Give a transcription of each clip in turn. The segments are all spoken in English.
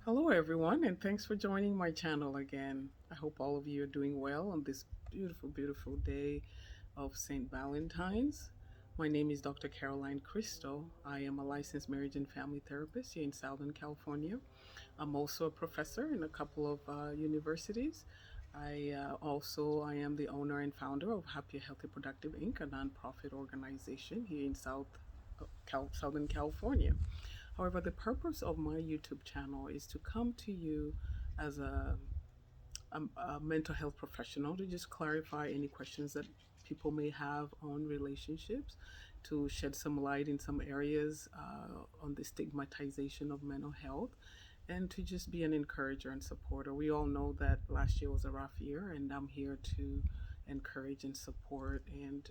Hello, everyone, and thanks for joining my channel again. I hope all of you are doing well on this beautiful, beautiful day of St. Valentine's. My name is Dr. Caroline Cristo. I am a licensed marriage and family therapist here in Southern California. I'm also a professor in a couple of universities. I am the owner and founder of Happy, Healthy, Productive Inc., a nonprofit organization here in Southern California. However, the purpose of my YouTube channel is to come to you as a mental health professional to just clarify any questions that people may have on relationships, to shed some light in some areas on the stigmatization of mental health, and to just be an encourager and supporter. We all know that last year was a rough year, and I'm here to encourage and support and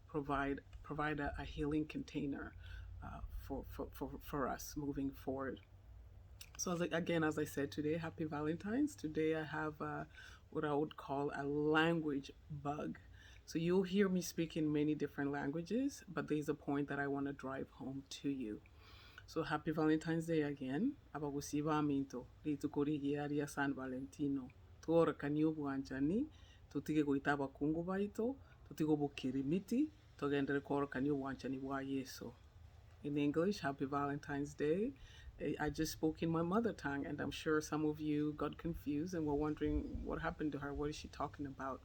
provide a healing container for us moving forward. So as I said today, happy Valentine's. Today I have what I would call a language bug. So you'll hear me speak in many different languages, but there's a point that I want to drive home to you. So happy Valentine's Day again. Abagusiba minto. Litu korigi dia San Valentino. Tuora kanyu buanchani. Tutige goitaba kungu baito. Tutigo bukirimiti. Togendere kora kanyu buanchani wa yeso. In English, happy Valentine's Day. I just spoke in my mother tongue, and I'm sure some of you got confused and were wondering what happened to her. What is she talking about?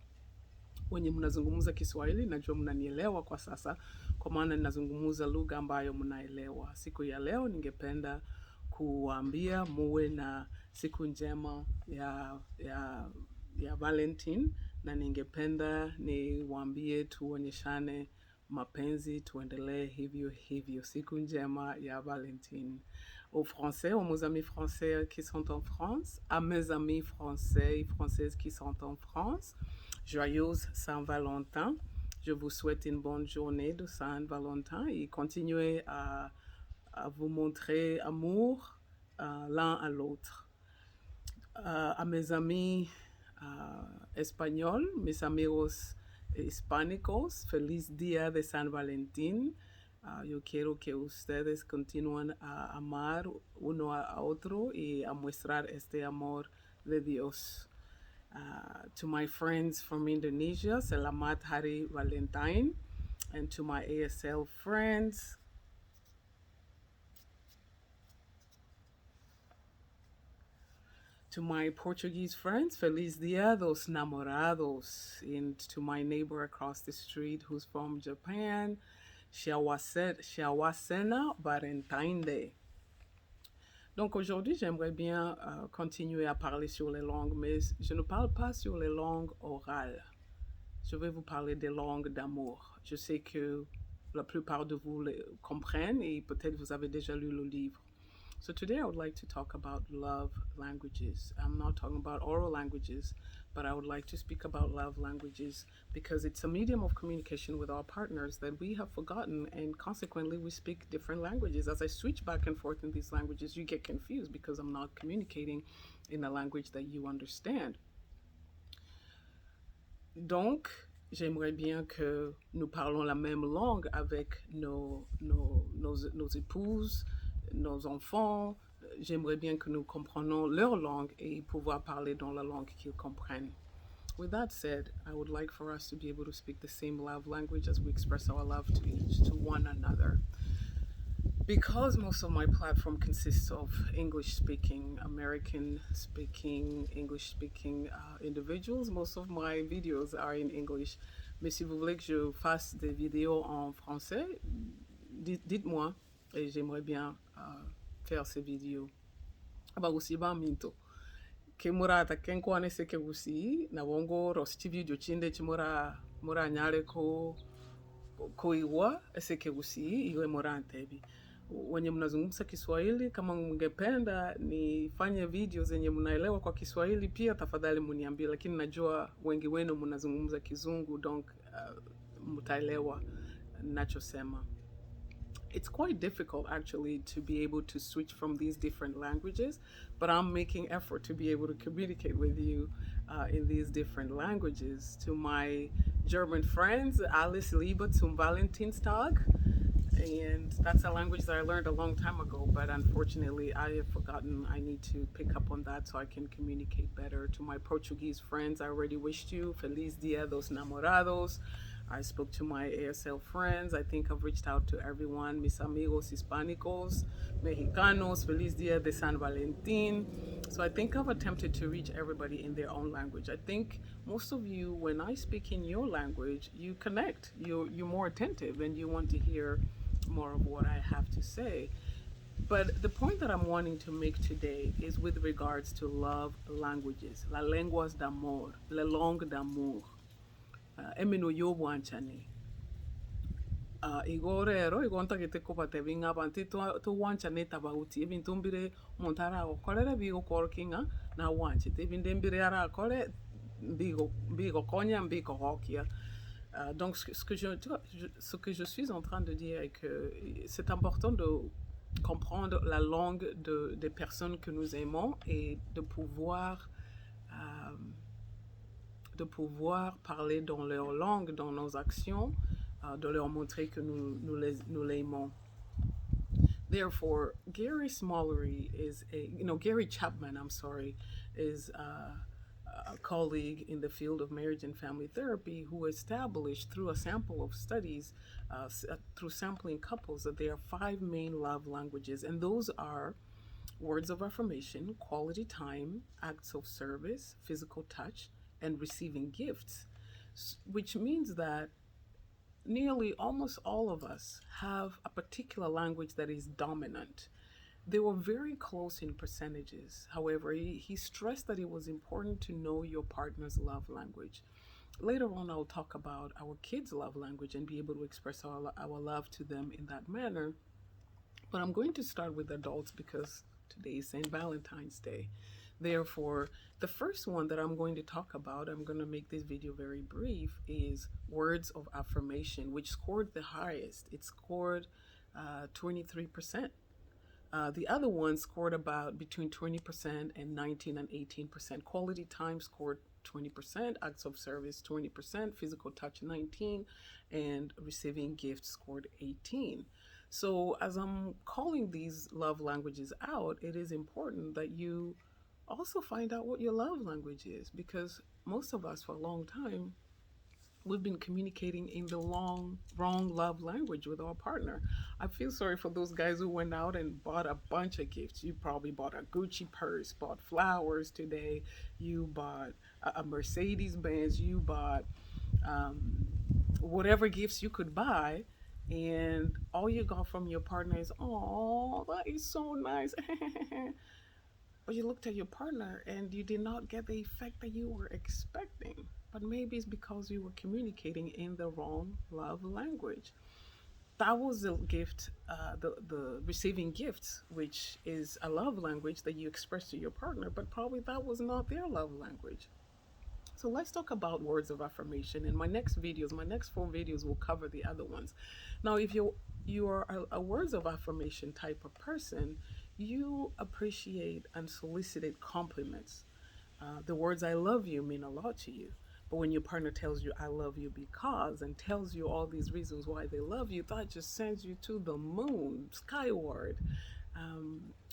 Wenye mnazungumuza Kiswahili, najua mnanielewa kwa sasa, kwa maana ninazungumuza lugha ambayo mnaelewa. Siku ya leo ningependa kuambia muwe na siku njema ya Valentine, na ningependa niwaambie tuonyeshane mapenzi, tuendelee hivyo hivyo. Siku njema ya Valentine. Aux Français, aux amis français qui sont en France, à mes amis français et françaises qui sont en France, joyeuse Saint-Valentin. Je vous souhaite une bonne journée de Saint-Valentin et continuez à vous montrer amour l'un à l'autre. A mis amis espagnols, mis amigos hispánicos, feliz día de San Valentín. Yo quiero que ustedes continúen a amar uno a otro y a mostrar este amor de Dios. To my friends from Indonesia, Selamat Hari Valentine. And to my ASL friends, to my Portuguese friends, Feliz Dia dos Namorados. And to my neighbor across the street who's from Japan, Shawasena Valentine Day. Donc aujourd'hui, j'aimerais bien continuer à parler sur les langues, mais je ne parle pas sur les langues orales. Je vais vous parler des langues d'amour. Je sais que la plupart de vous les comprennent et peut-être vous avez déjà lu le livre. So today I would like to talk about love languages. I'm not talking about oral languages, but I would like to speak about love languages because it's a medium of communication with our partners that we have forgotten, and consequently we speak different languages. As I switch back and forth in these languages, you get confused because I'm not communicating in a language that you understand. Donc, j'aimerais bien que nous parlons la même langue avec nos épouses, nos enfants. J'aimerais bien que nous comprenions leur langue et pouvoir parler dans la langue qu'ils comprennent. With that said, I would like for us to be able to speak the same love language as we express our love to one another. Because most of my platform consists of English speaking, American speaking, English speaking individuals, most of my videos are in English. Mais si vous voulez que je fasse des vidéos en français, dites-moi et j'aimerais bien faire ces vidéos. Abagusiba minto. Ke murata kenkwane se ke gusi na wongo rosti video chinde chimura nyale ko iwa ese ke gusi iwe morantebi. Wenye mnazungumza Kiswahili, kama mngependa nifanye video zenye mnaelewa kwa Kiswahili pia tafadhali muniambie, lakini najua wengi wenu mnazungumza Kizungu, donc mtaelewa nachosema. It's quite difficult actually to be able to switch from these different languages, but I'm making effort to be able to communicate with you in these different languages. To my German friends, alles Liebe zum Valentinstag. And that's a language that I learned a long time ago, but unfortunately I have forgotten. I need to pick up on that so I can communicate better. To my Portuguese friends, I already wished you Feliz Dia dos Namorados. I spoke to my ASL friends. I think I've reached out to everyone. Mis amigos hispanicos, mexicanos, Feliz Dia de San Valentin. So I think I've attempted to reach everybody in their own language. I think most of you, when I speak in your language, you connect. You're more attentive and you want to hear more of what I have to say. But the point that I'm wanting to make today is with regards to love languages, la lenguas d'amor, la langue d'amour. Emino yo wanchani. Igorero igonta que te copa te vinga banti to wanchane tabauti even tumbire montara o kolere bigo korkinga na wanchi te bindembire ara kole bigo konya bigo hokia. Donc, ce que je suis en train de dire est que c'est important de comprendre la langue des personnes que nous aimons et euh, de pouvoir parler dans leur langue, dans nos actions, de leur montrer que nous l'aimons. Therefore, Gary Chapman, I'm sorry, is a colleague in the field of marriage and family therapy who established through a sample of studies, through sampling couples, that there are 5 main love languages, and those are words of affirmation, quality time, acts of service, physical touch, and receiving gifts, which means that nearly almost all of us have a particular language that is dominant. They were very close in percentages. However, he stressed that it was important to know your partner's love language. Later on, I'll talk about our kids' love language and be able to express our love to them in that manner. But I'm going to start with adults because today is St. Valentine's Day. Therefore, the first one that I'm going to talk about, I'm going to make this video very brief, is words of affirmation, which scored the highest. It scored 23%. The other one scored about between 20% and 19 and 18%. Quality time scored 20%, acts of service 20%, physical touch 19, and receiving gifts scored 18. So as I'm calling these love languages out, it is important that you also find out what your love language is, because most of us for a long time we've been communicating in the wrong love language with our partner. I feel sorry for those guys who went out and bought a bunch of gifts. You probably bought a Gucci purse, bought flowers today, you bought a Mercedes Benz, you bought whatever gifts you could buy, and all you got from your partner is, "Oh, that is so nice." But you looked at your partner and you did not get the effect that you were expecting. But maybe it's because you were communicating in the wrong love language. That was the gift, the receiving gifts, which is a love language that you express to your partner, but probably that was not their love language. So let's talk about words of affirmation. In my next 4 videos will cover the other ones. Now, if you are a words of affirmation type of person, you appreciate and solicit compliments. The words "I love you" mean a lot to you. But when your partner tells you "I love you because" and tells you all these reasons why they love you, that just sends you to the moon, skyward.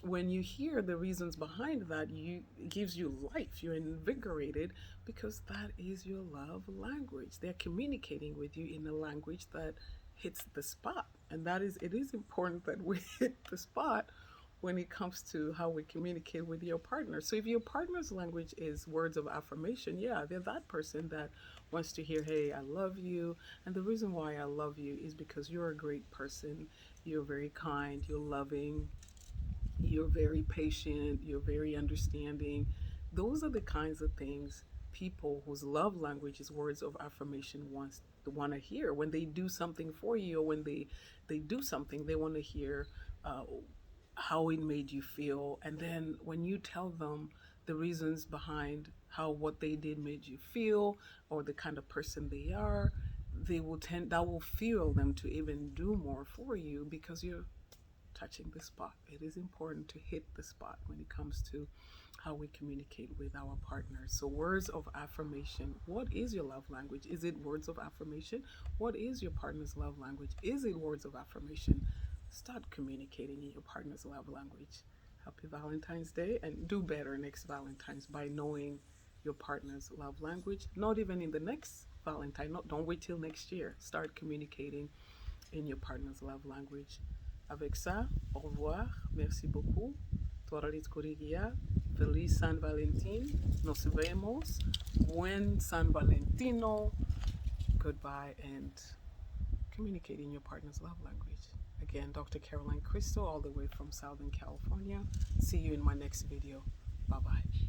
When you hear the reasons behind that, it gives you life. You're invigorated because that is your love language. They're communicating with you in a language that hits the spot, and it is important that we hit the spot when it comes to how we communicate with your partner. So if your partner's language is words of affirmation, yeah, they're that person that wants to hear, "Hey, I love you. And the reason why I love you is because you're a great person. You're very kind. You're loving. You're very patient. You're very understanding." Those are the kinds of things people whose love language is words of affirmation want to hear. When they do something for you, or when they do something, they want to hear how it made you feel. And then when you tell them the reasons behind how what they did made you feel, or the kind of person they are, that will fuel them to even do more for you, because you're touching the spot. It is important to hit the spot when it comes to how we communicate with our partners. So words of affirmation. What is your love language? Is it words of affirmation? What is your partner's love language? Is it words of affirmation? Start communicating in your partner's love language. Happy Valentine's Day, and do better next Valentine's by knowing your partner's love language. Not even in the next Valentine. Don't wait till next year. Start communicating in your partner's love language. Avec ça, au revoir. Merci beaucoup. Toralit Corrigia. Feliz San Valentin. Nos vemos. Buen San Valentino. Goodbye, and communicate in your partner's love language. Again, Dr. Caroline Crystal, all the way from Southern California. See you in my next video. Bye-bye.